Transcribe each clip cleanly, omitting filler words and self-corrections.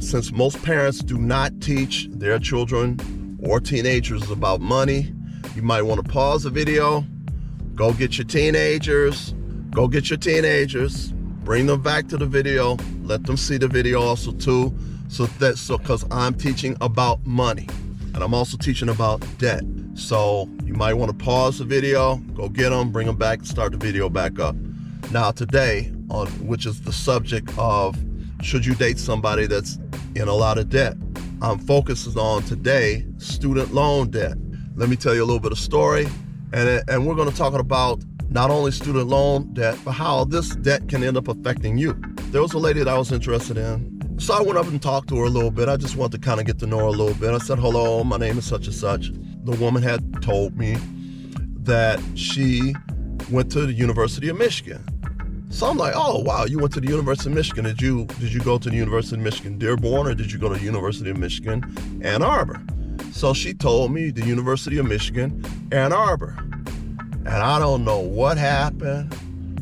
Since most parents do not teach their children or teenagers about money, you might want to pause the video, go get your teenagers, bring them back to the video, let them see the video also too, because I'm teaching about money and I'm also teaching about debt. So you might want to pause the video, go get them, bring them back, start the video back up. Now today, which is the subject of should you date somebody that's in a lot of debt, I'm focusing on today student loan debt. Let me tell you a little bit of story, and we're going to talk about not only student loan debt, but how this debt can end up affecting you. There was a lady that I was interested in, so I went up and talked to her a little bit. I just wanted to kind of get to know her a little bit. I said, hello, my name is such and such. The woman had told me that she went to the University of Michigan. So I'm like, oh, wow, you went to the University of Michigan. Did you go to the University of Michigan Dearborn, or did you go to the University of Michigan Ann Arbor? So she told me the University of Michigan Ann Arbor. And I don't know what happened,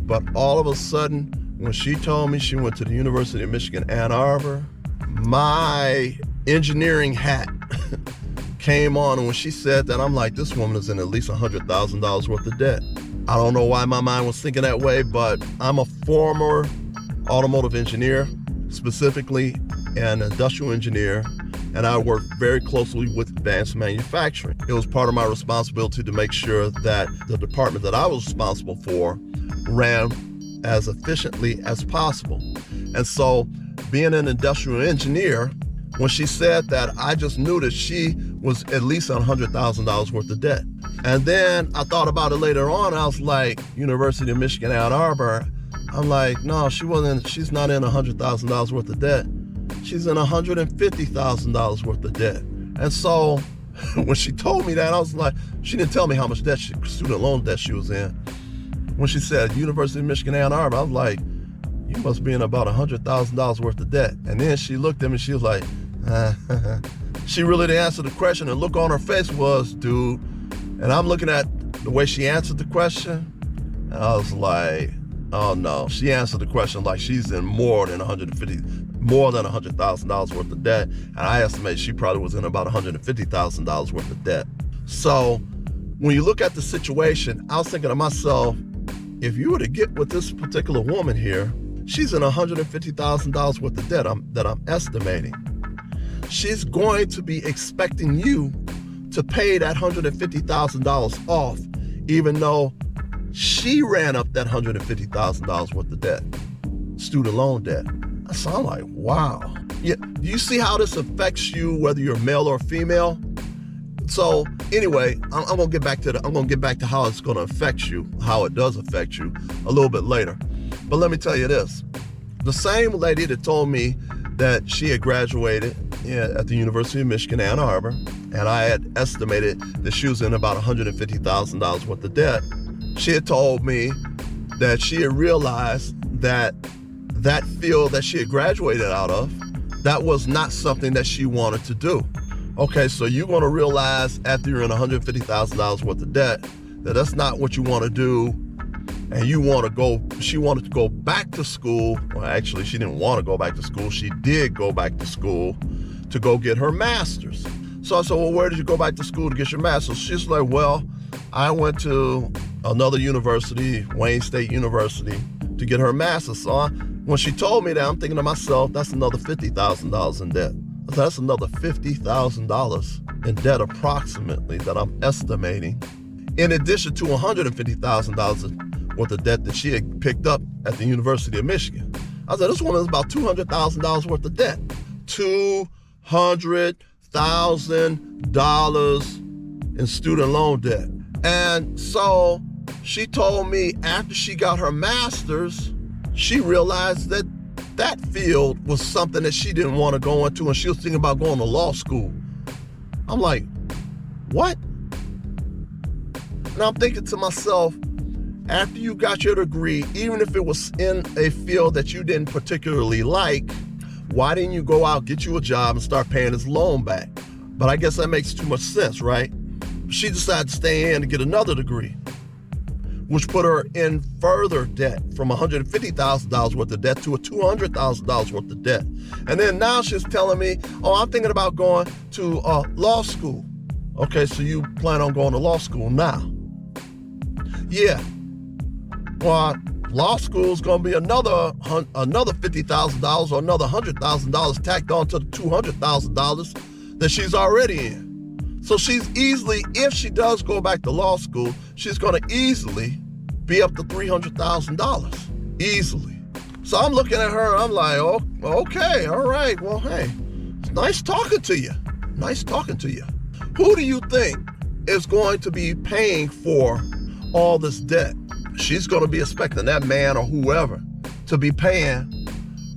but all of a sudden, when she told me she went to the University of Michigan Ann Arbor, my engineering hat came on. And when she said that, I'm like, this woman is in at least $100,000 worth of debt. I don't know why my mind was thinking that way, but I'm a former automotive engineer, specifically an industrial engineer, and I worked very closely with advanced manufacturing. It was part of my responsibility to make sure that the department that I was responsible for ran as efficiently as possible. And so being an industrial engineer, when she said that, I just knew that she was at least $100,000 worth of debt. And then I thought about it later on. I was like, University of Michigan Ann Arbor. I'm like, no, she's not in $100,000 worth of debt. She's in $150,000 worth of debt. And so when she told me that, I was like, she didn't tell me how much debt student loan debt she was in. When she said University of Michigan Ann Arbor, I was like, you must be in about $100,000 worth of debt. And then she looked at me, she was like, she really didn't answer the question. And the look on her face was, dude. And I'm looking at the way she answered the question, and I was like, oh no. She answered the question like she's in more than $100,000 worth of debt. And I estimate she probably was in about $150,000 worth of debt. So when you look at the situation, I was thinking to myself, if you were to get with this particular woman here, she's in $150,000 worth of debt that I'm estimating. She's going to be expecting you to pay that $150,000 off, even though she ran up that $150,000 worth of debt, student loan debt. So I'm like, wow. Yeah, do you see how this affects you, whether you're male or female? So anyway, I'm gonna get back to how it's gonna affect you, how it does affect you a little bit later. But let me tell you this: the same lady that told me that she had graduated at the University of Michigan Ann Arbor, and I had estimated that she was in about $150,000 worth of debt, she had told me that she had realized that that field that she had graduated out of, that was not something that she wanted to do. Okay, so you're going to realize after you're in $150,000 worth of debt that that's not what you want to do, and she wanted to go back to school. Well, actually, she didn't want to go back to school. She did go back to school to go get her master's. So I said, well, where did you go back to school to get your master's? She's like, well, I went to another university, Wayne State University, to get her master's. So when she told me that, I'm thinking to myself, that's another $50,000 in debt. I said, that's another $50,000 in debt approximately that I'm estimating, in addition to $150,000 worth of debt that she had picked up at the University of Michigan. I said, this woman is about $200,000 worth of debt. $200,000 in student loan debt. And so she told me after she got her master's, she realized that that field was something that she didn't want to go into, and she was thinking about going to law school. I'm like, what? And I'm thinking to myself, after you got your degree, even if it was in a field that you didn't particularly like, why didn't you go out, get you a job, and start paying this loan back? But I guess that makes too much sense, right? She decided to stay in to get another degree. which put her in further debt from $150,000 worth of debt to a $200,000 worth of debt. And then now she's telling me, oh, I'm thinking about going to law school. Okay, so you plan on going to law school now? Yeah. Well, law school is going to be another $50,000 or another $100,000 tacked on to the $200,000 that she's already in. So she's easily, if she does go back to law school, she's going to easily be up to $300,000. Easily. So I'm looking at her and I'm like, oh, okay, all right. Well, hey, it's nice talking to you. Nice talking to you. Who do you think is going to be paying for all this debt? She's going to be expecting that man or whoever to be paying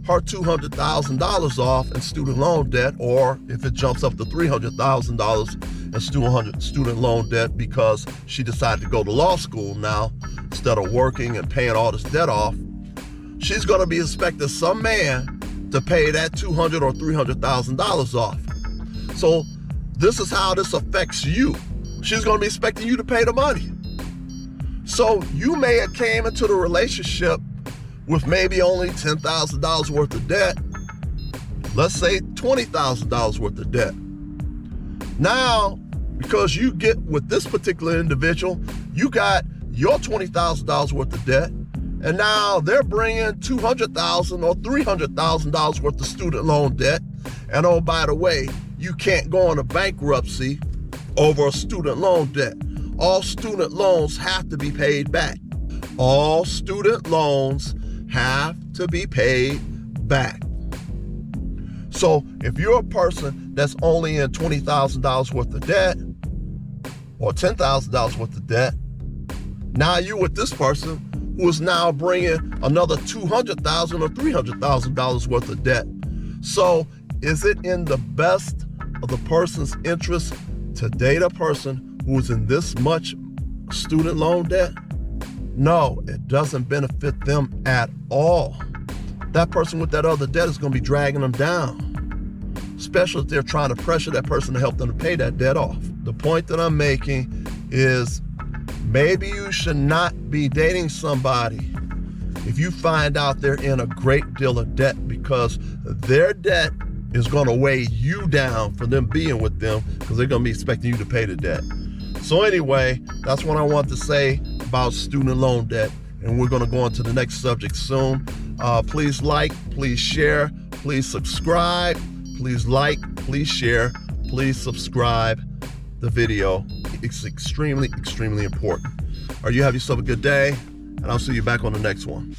her $200,000 off in student loan debt, or if it jumps up to $300,000 in student loan debt because she decided to go to law school now instead of working and paying all this debt off, she's going to be expecting some man to pay that $200,000 or $300,000 off. So this is how this affects you. She's going to be expecting you to pay the money. So you may have came into the relationship with maybe only $10,000 worth of debt. Let's say $20,000 worth of debt. Now, because you get with this particular individual, you got your $20,000 worth of debt, and now they're bringing $200,000 or $300,000 worth of student loan debt. And oh, by the way, you can't go into bankruptcy over a student loan debt. All student loans have to be paid back. All student loans have to be paid back. So if you're a person that's only in $20,000 worth of debt or $10,000 worth of debt, now you with this person who is now bringing another $200,000 or $300,000 worth of debt. So is it in the best of the person's interest to date a person who is in this much student loan debt? No, it doesn't benefit them at all. That person with that other debt is going to be dragging them down, especially if they're trying to pressure that person to help them to pay that debt off. The point that I'm making is maybe you should not be dating somebody if you find out they're in a great deal of debt, because their debt is going to weigh you down for them being with them, because they're going to be expecting you to pay the debt. So anyway, that's what I want to say about student loan debt, and we're going to go on to the next subject soon. Please like, please share, please subscribe. Please like, please share, please subscribe the video. It's extremely, extremely important. You have yourself a good day, and I'll see you back on the next one.